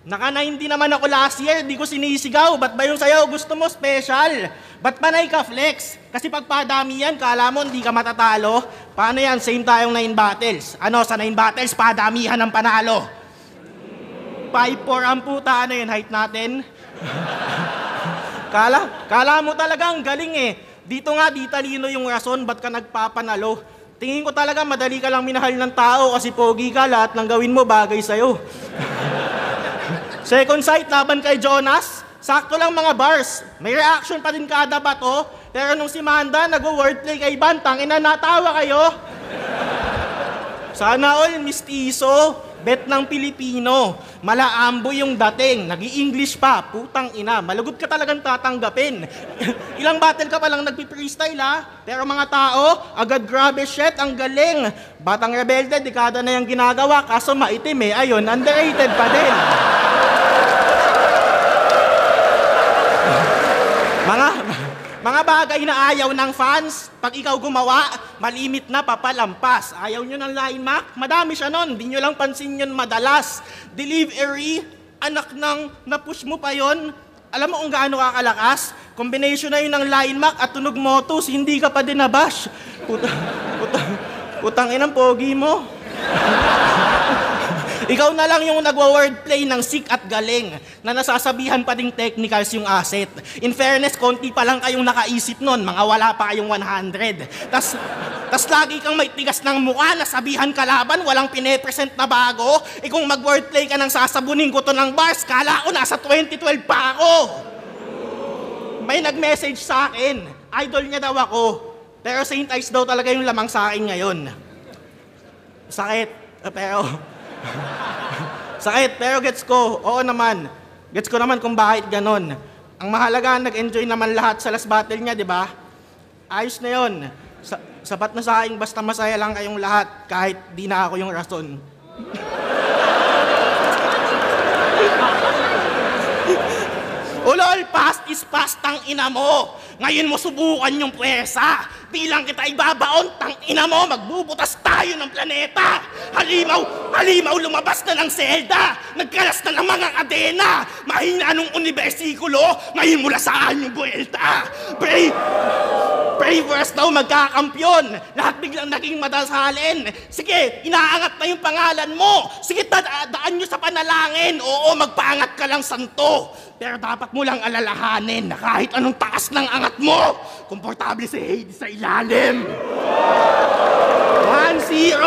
Naka 90 naman ako last year, di ko sinisigaw. Ba't ba yung sayaw gusto mo special? Ba't panay ka flex? Kasi pag padami yan, kala mo hindi ka matatalo. Paano yan? Same tayong 9 battles. Ano, sa 9 battles, padamihan ang panalo. 5'4" ang puta, ano yun, height natin? Kala mo talagang galing eh. Dito nga, di talino yung rason, ba't ka nagpapanalo? Tingin ko talaga madali ka lang minahal ng tao kasi pogi ka, lahat ng gawin mo bagay sa'yo. Second sight, laban kay Jonas. Sakto lang mga bars. May reaction pa din kada bato. Pero nung si Manda nag-wordplay kay Bantang, natawa kayo. Sana all mistiso. Bet ng Pilipino. Malaambo yung dating. Nag-i-English pa. Putang ina. Malagot ka talagang tatanggapin. Ilang battle ka palang nagpi-freestyle ha? Pero mga tao, agad grabe shit, ang galing. Batang rebelde, dekada na yung ginagawa. Kaso maitim eh. Ayun, underrated pa din. Mga bagay na ayaw ng fans, pag ikaw gumawa, malimit na papalampas. Ayaw nyo ng line mac? Madami siya nun, di nyo lang pansin yun madalas. Delivery, anak ng napush mo pa yon. Alam mo kung gaano kakalakas? Combination na yun ng line mac at tunog motos, hindi ka pa din nabash. Putang inang pogi mo. Ikaw na lang yung nagwa-wordplay ng sick at galing na nasasabihan pa ding technicals yung asset. In fairness, konti pa lang kayong nakaisip nun, mga wala pa kayong 100. Tas lagi kang may tigas ng mukha, nasabihan kalaban, walang pine-present na bago. Kung mag-wordplay ka ng sasabunin ko to ng bars, kala ko nasa 2012 pa ako. May nag-message sa akin, idol niya daw ako. Pero Saint Ice daw talaga yung lamang sa akin ngayon. Sakit, pero gets ko. Oo naman. Gets ko naman kung bakit ganon. Ang mahalaga, nag-enjoy naman lahat sa last battle niya, di ba? Ayos na yon. Sapat na sa akin, basta masaya lang kayong lahat, kahit di na ako yung rason. Ulol, past is past, tang ina mo. Ngayon mo subukan yung pwesa. Bilang kita ibabaon, tang ina mo, magbubutas tayo ng planeta. Halimaw, lumabas na ng selda. Nagkalas na ng mga kadena. Mahina nung unibersikulo, ngayon mula saan yung buwelta. Pray for us daw magkakampyon. Lahat biglang naging madasalin. Sige, inaangat na yung pangalan mo. Sige, daan nyo sa panalangin. Oo, magpaangat ka lang santo. Pero dapat mo lang alalahanin na kahit anong taas ng angat mo, komportable si Hades sa ilalim. 1-0!